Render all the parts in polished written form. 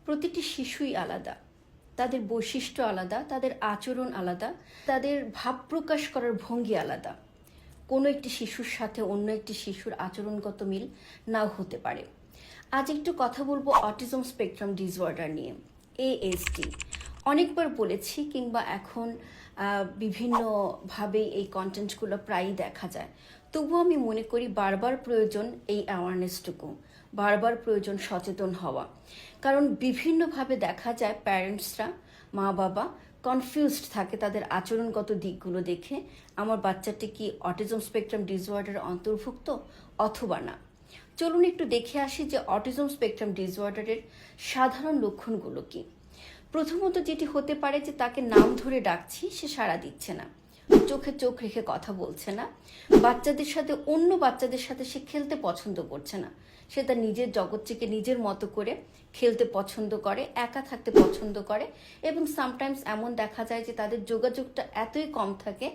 প্রতিটি শিশুই আলাদা, তাদের বৈশিষ্ট্য আলাদা, তাদের আচরণ আলাদা, তাদের ভাব প্রকাশ করার ভঙ্গি আলাদা। কোনো একটি শিশুর সাথে অন্য একটি শিশুর আচরণগত মিল নাও হতে পারে। আজ একটু কথা বলবো অটিজম স্পেকট্রাম ডিসঅর্ডার নিয়ে, এএসডি। অনেকবার বলেছি, কিংবা এখন বিভিন্নভাবে এই কন্টেন্টগুলো প্রায়ই দেখা যায়। তবুও আমি মনে করি বারবার প্রয়োজন এই অ্যাওয়ারনেসটুকু, বারবার প্রয়োজন সচেতন হওয়া। কারণ বিভিন্নভাবে দেখা যায় প্যারেন্টসরা, মা বাবা কনফিউজড থাকে তাদের আচরণগত দিকগুলো দেখে, আমার বাচ্চাটি কি অটিজম স্পেকট্রাম ডিসঅর্ডারের অন্তর্ভুক্ত অথবা না। চলুন একটু দেখে আসি যে অটিজম স্পেকট্রাম ডিসঅর্ডারের সাধারণ লক্ষণগুলো কি। প্রথমত যেটি হতে পারে যে তাকে নাম ধরে ডাকছি, সে সাড়া দিচ্ছে না, চোখে চোখ রেখে কথা বলছে না, বাচ্চাদের সাথে অন্য বাচ্চাদের সাথে সে খেলতে পছন্দ করছে না, সে তার নিজের জগৎটিকে নিজের মতো করে খেলতে পছন্দ করে, একা থাকতে পছন্দ করে। এবং সামটাইমস এমন দেখা যায় যে তাদের যোগাযোগটা এতই কম থাকে,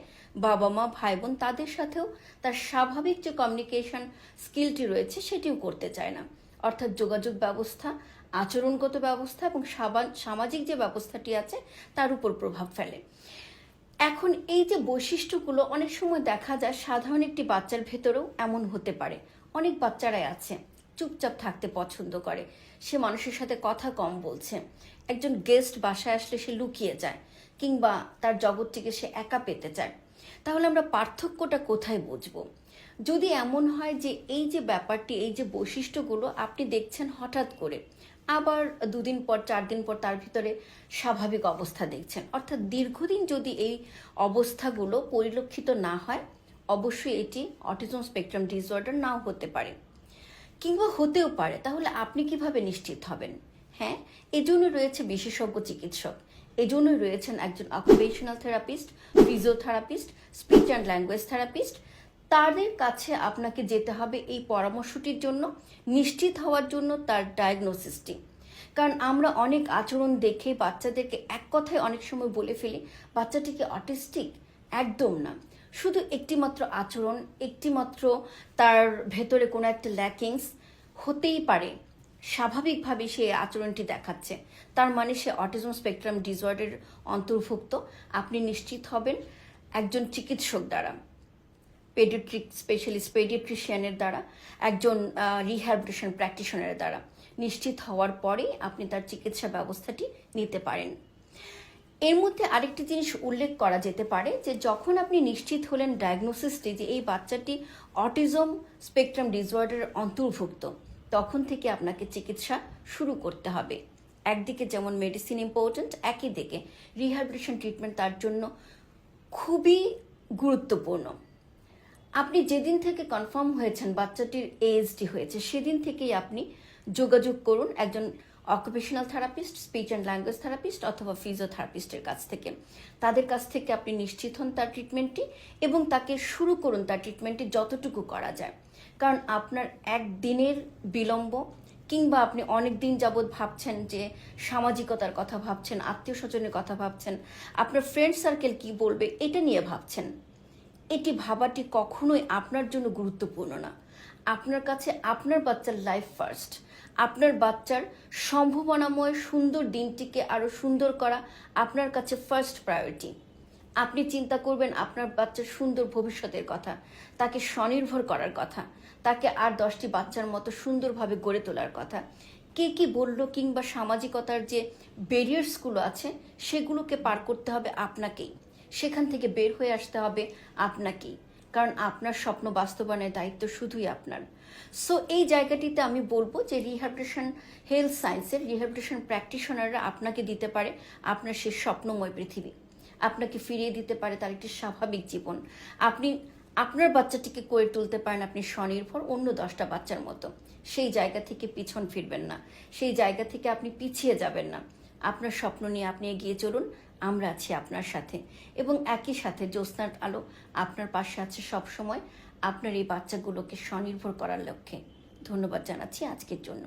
বাবা মা ভাই বোন তাদের সাথেও তার স্বাভাবিক যে কমিউনিকেশন স্কিলটি রয়েছে সেটিও করতে চায় না। অর্থাৎ যোগাযোগ ব্যবস্থা, আচরণগত ব্যবস্থা এবং সামাজিক যে ব্যবস্থাটি আছে তার উপর প্রভাব ফেলে। এখন এই যে বৈশিষ্ট্যগুলো অনেক সময় দেখা যায় সাধারণ একটি বাচ্চার ভেতরেও এমন হতে পারে। অনেক বাচ্চারাই আছে চুপচাপ থাকতে পছন্দ করে, সে মানুষের সাথে কথা কম বলছে, একজন গেস্ট বাসায় আসলে সে লুকিয়ে যায়, কিংবা তার জগৎটিকে সে একা পেতে চায়। তাহলে আমরা পার্থক্যটা কোথায় বুঝবো? যদি এমন হয় যে এই যে ব্যাপারটি, এই যে বৈশিষ্ট্যগুলো আপনি দেখছেন হঠাৎ করে, আবার 2 দিন পর 4 দিন পর তার ভিতরে স্বাভাবিক অবস্থা দেখছেন, অর্থাৎ দীর্ঘদিন যদি এই অবস্থাগুলো পরিলক্ষিত না হয়, অবশ্যই এটি অটিজম স্পেকট্রাম ডিসঅর্ডার নাও হতে পারে, কিংবা হতেও পারে। তাহলে আপনি কিভাবে নিশ্চিত হবেন? হ্যাঁ, এজন্য রয়েছে বিশেষজ্ঞ চিকিৎসক, এজন্যই রয়েছেন একজন occupational therapist, physiotherapist, speech and language therapist. তাদের কাছে আপনাকে যেতে হবে এই পরামর্শটির জন্য, নিশ্চিত হওয়ার জন্য তার ডায়াগনোসিসটি। কারণ আমরা অনেক আচরণ দেখে বাচ্চাদেরকে এক কথায় অনেক সময় বলে ফেলি বাচ্চাটি কি অটিস্টিক। একদম না। শুধু একটিমাত্র আচরণ, একটিমাত্র তার ভেতরে কোনো একটা ল্যাকিংস হতেই পারে, স্বাভাবিকভাবে সে আচরণটি দেখাচ্ছে, তার মানে সে অটিজম স্পেকট্রাম ডিসঅর্ডারের অন্তর্ভুক্ত। আপনি নিশ্চিত হবেন একজন চিকিৎসক দ্বারা, পেডিয়াট্রিক স্পেশালিস্ট, পেডিয়াট্রিশিয়ানের দ্বারা, একজন রিহ্যাবিলিটেশন প্র্যাকটিশনারের দ্বারা। নিশ্চিত হওয়ার পরেই আপনি তার চিকিৎসা ব্যবস্থাটি নিতে পারেন। এর মধ্যে আরেকটি জিনিস উল্লেখ করা যেতে পারে যে যখন আপনি নিশ্চিত হলেন ডায়াগনোসিসটি যে এই বাচ্চাটি অটিজম স্পেকট্রাম ডিসঅর্ডারের অন্তর্ভুক্ত, তখন থেকে আপনাকে চিকিৎসা শুরু করতে হবে। একদিকে যেমন মেডিসিন ইম্পর্ট্যান্ট, একই দিকে রিহ্যাবিলিটেশন ট্রিটমেন্ট তার জন্য খুবই গুরুত্বপূর্ণ। আপনি যেদিন থেকে কনফার্ম হয়েছেন বাচ্চাটির এএসডি হয়েছে, সেদিন থেকেই আপনি যোগাযোগ করুন একজন occupational therapist, speech and language therapist অথবা ফিজিওথেরাপিস্টের কাছ থেকে। তাদের কাছ থেকে আপনি নিশ্চিত হন তার ট্রিটমেন্টটি এবং তাকে শুরু করুন তার ট্রিটমেন্টটি যতটুকু করা যায়। কারণ আপনার একদিনের বিলম্ব, কিংবা আপনি অনেক দিন যাবৎ ভাবছেন যে সামাজিকতার কথা ভাবছেন, আত্মীয় স্বজনের কথা ভাবছেন, আপনার ফ্রেন্ড সার্কেল কি বলবে এটা নিয়ে ভাবছেন, এটি ভাবাটি কখনোই আপনার জন্য গুরুত্বপূর্ণ না। আপনার কাছে আপনার বাচ্চার লাইফ ফার্স্ট। আপনার বাচ্চার সম্ভাবনাময় সুন্দর দিনটিকে আরও সুন্দর করা আপনার কাছে ফার্স্ট প্রায়োরিটি। আপনি চিন্তা করবেন আপনার বাচ্চার সুন্দর ভবিষ্যতের কথা, তাকে স্বনির্ভর করার কথা, তাকে আর 10টি বাচ্চার মতো সুন্দরভাবে গড়ে তোলার কথা। কে কি বললো, কিংবা সামাজিকতার যে ব্যারিয়ার্সগুলো আছে সেগুলোকে পার করতে হবে আপনাকেই, সেখান থেকে বের হয়ে আসতে হবে আপনাকেই। কারণ আপনার স্বপ্ন বাস্তবায়নের দায়িত্ব শুধুই আপনার। সো এই জায়গাটিতে আমি বলবো যে রিহ্যাবিলিটেশন হেলথ সায়েন্সের রিহ্যাবিলিটেশন প্র্যাকটিশনাররা আপনাকে দিতে পারে আপনার সেই স্বপ্নময় পৃথিবী, আপনাকে ফিরিয়ে দিতে পারে তার একটি স্বাভাবিক জীবন। আপনি আপনার বাচ্চাটিকে করে তুলতে পারেন আপনি স্বনির্ভর অন্য 10টা বাচ্চার মতো। সেই জায়গা থেকে পিছন ফিরবেন না, সেই জায়গা থেকে আপনি পিছিয়ে যাবেন না। আপনার স্বপ্ন নিয়ে আপনি এগিয়ে চলুন, আমরা আছি আপনার সাথে। এবং একই সাথে জ্যোৎস্নার আলো আপনার পাশে আছে সব সময়, আপনার এই বাচ্চাগুলোকে স্বনির্ভর করার লক্ষ্যে। ধন্যবাদ জানাচ্ছি আজকের জন্য।